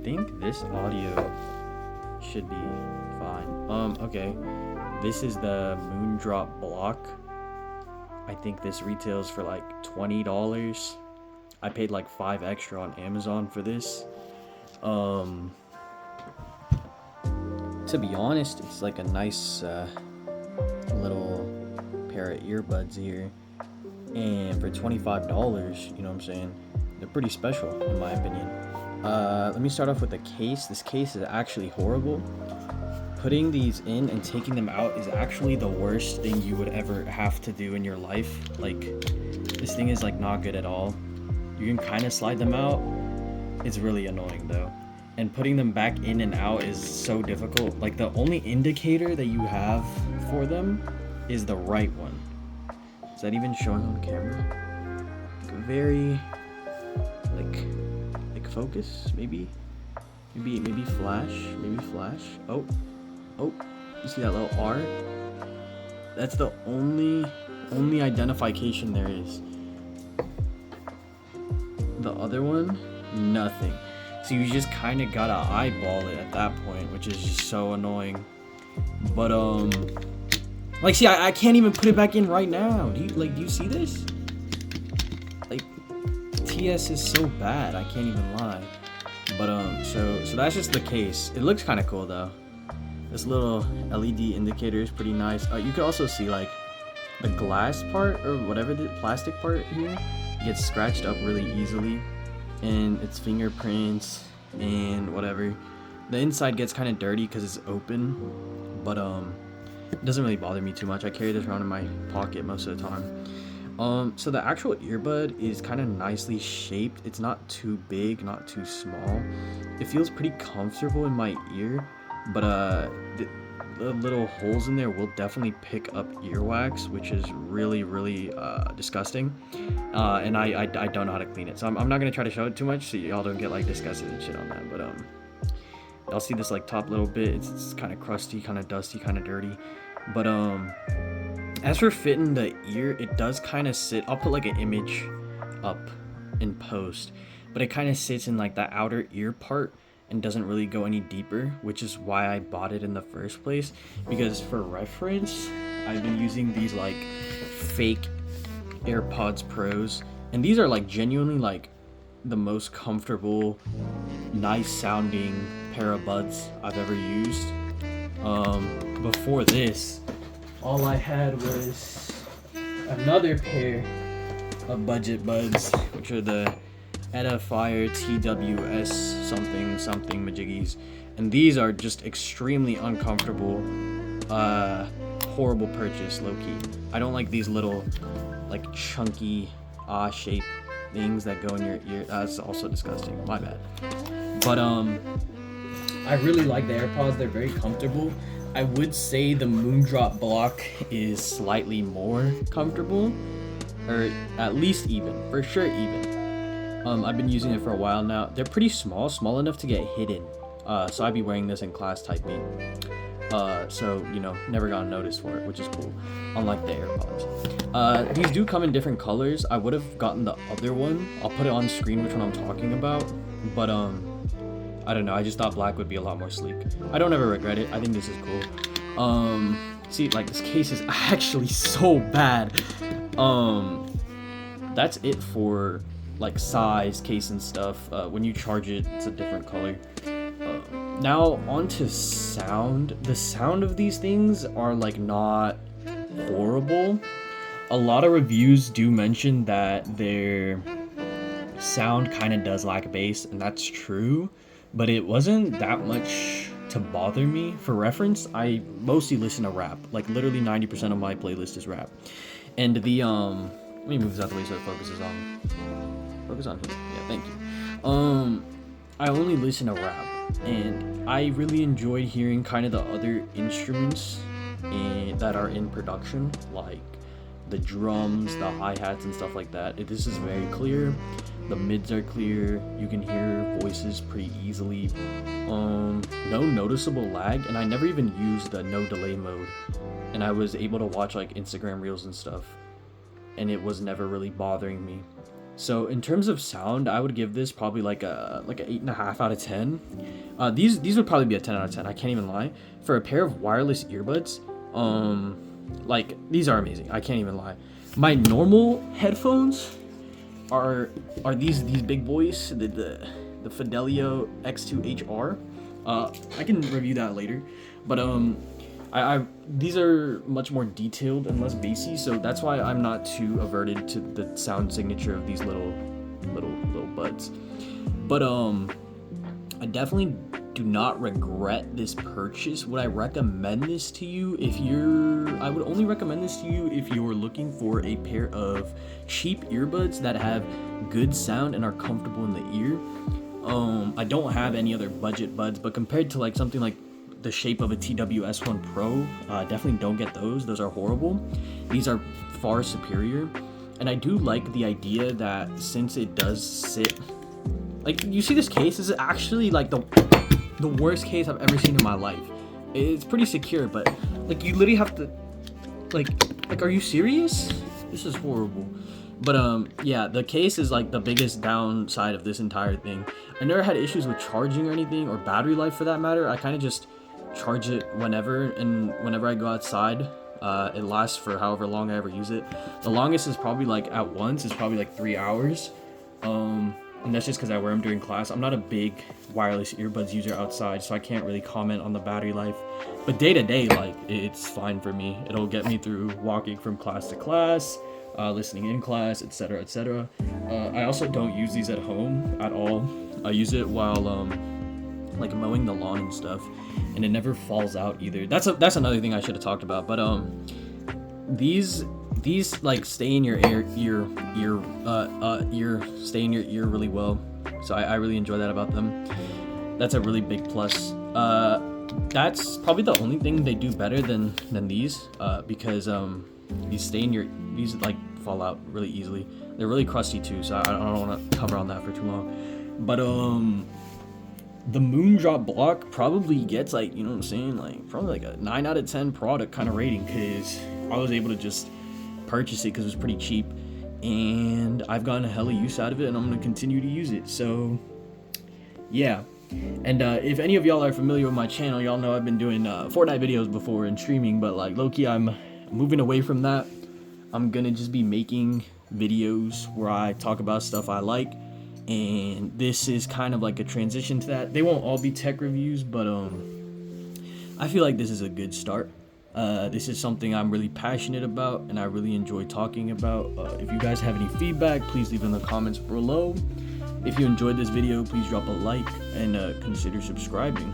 think this audio should be fine. Okay. This is the Moondrop BLOCK. I think this retails for like $20. I paid like 5 extra on Amazon for this. To be honest, it's like a nice little pair of earbuds here. And for $25, you know what I'm saying? They're pretty special in my opinion. Let me start off with the case. This case is actually horrible. Putting these in and taking them out is actually the worst thing you would ever have to do in your life. Like, this thing is like not good at all. You can kind of slide them out. It's really annoying though. And putting them back in and out is so difficult. Like, the only indicator that you have for them is the right one. Is that even showing on camera? Like very, like focus, maybe flash, Oh, you see that little R? That's the only identification there is. The other one, nothing. So you just kind of gotta eyeball it at that point, which is just so annoying. But like, see, I can't even put it back in right now. Do you see this? Like, TS is so bad, I can't even lie. But so that's just the case. It looks kind of cool though. This little LED indicator is pretty nice. You can also see like the glass part or whatever, the plastic part here gets scratched up really easily, and its fingerprints and whatever. The inside gets kind of dirty because it's open, but it doesn't really bother me too much. I carry this around in my pocket most of the time. So the actual earbud is kind of nicely shaped. It's not too big, not too small. It feels pretty comfortable in my ear, but the little holes in there will definitely pick up earwax, which is really disgusting. And I don't know how to clean it, so I'm not gonna try to show it too much so y'all don't get like disgusted and shit on that. But y'all see this like top little bit? It's kind of crusty, kind of dusty, kind of dirty. But as for fitting the ear, it does kind of sit. I'll put like an image up in post, but it kind of sits in like the outer ear part and doesn't really go any deeper, which is why I bought it in the first place. Because for reference, I've been using these like fake AirPods Pros, and these are like genuinely like the most comfortable, nice sounding pair of buds I've ever used. Before this, all I had was another pair of budget buds, which are the Edifier TWS something majiggies, and these are just extremely uncomfortable. Horrible purchase, low-key. I don't like these little like chunky shape things that go in your ear. That's also disgusting, my bad. But I really like the AirPods. They're very comfortable. I would say the Moondrop BLOCK is slightly more comfortable, or at least even, for sure even. I've been using it for a while now. They're pretty small enough to get hidden. So I'd be wearing this in class type B. So, you know, never got noticed for it, which is cool, unlike the AirPods. These do come in different colors. I would have gotten the other one. I'll put it on screen which one I'm talking about, but I don't know, I just thought black would be a lot more sleek. I don't ever regret it. I think this is cool. See, like, this case is actually so bad. That's it for like size, case, and stuff. When you charge it, it's a different color. Now onto sound. The sound of these things are like not horrible. A lot of reviews do mention that their sound kind of does lack bass, and that's true, but it wasn't that much to bother me. For reference, I mostly listen to rap. Like, literally 90% of my playlist is rap. And the let me move this out the way so it focuses on here. Yeah, thank you. I only listen to rap, and I really enjoy hearing kind of the other instruments that are in production, like the drums, the hi-hats, and stuff like that. This is very clear. The mids are clear. You can hear voices pretty easily. No noticeable lag, and I never even used the no delay mode. And I was able to watch like Instagram reels and stuff, and it was never really bothering me. So in terms of sound, I would give this probably like a 8.5 out of 10. These would probably be a 10 out of 10. I can't even lie. For a pair of wireless earbuds, like these are amazing. I can't even lie. My normal headphones are these big boys, the Fidelio X2 HR. I can review that later, but I these are much more detailed and less bassy, so that's why I'm not too averted to the sound signature of these little buds. But I definitely do not regret this purchase. Would I recommend this to you? I would only recommend this to you if you're looking for a pair of cheap earbuds that have good sound and are comfortable in the ear. I don't have any other budget buds, but compared to like something like the shape of a TWS1 Pro, definitely don't get those. Those are horrible. These are far superior. And I do like the idea that since it does sit, like you see this case, this is actually like the worst case I've ever seen in my life. It's pretty secure, but like you literally have to, like are you serious? This is horrible. But yeah, the case is like the biggest downside of this entire thing. I never had issues with charging or anything, or battery life for that matter. I kind of just charge it whenever, and whenever I go outside, it lasts for however long I ever use it. The longest is probably like at once is probably like 3 hours. And that's just because I wear them during class. I'm not a big wireless earbuds user outside, so I can't really comment on the battery life. But day to day, like it's fine for me. It'll get me through walking from class to class, listening in class, etc., etc. I also don't use these at home at all. I use it while like mowing the lawn and stuff, and it never falls out either. That's another thing I should have talked about. But these like stay in your stay in your ear really well. So I really enjoy that about them. That's a really big plus. That's probably the only thing they do better than these, because these like fall out really easily. They're really crusty too, so I don't want to cover on that for too long. But the Moondrop BLOCK probably gets like, you know what I'm saying, like probably like a 9 out of 10 product kind of rating, because I was able to just purchase it because it was pretty cheap, and I've gotten a hella use out of it, and I'm going to continue to use it. So yeah. And if any of y'all are familiar with my channel, y'all know I've been doing Fortnite videos before and streaming, but like low-key I'm moving away from that. I'm gonna just be making videos where I talk about stuff I like, and this is kind of like a transition to that. They won't all be tech reviews, but I feel like this is a good start. This is something I'm really passionate about and I really enjoy talking about. If you guys have any feedback, please leave in the comments below. If you enjoyed this video, please drop a like and consider subscribing.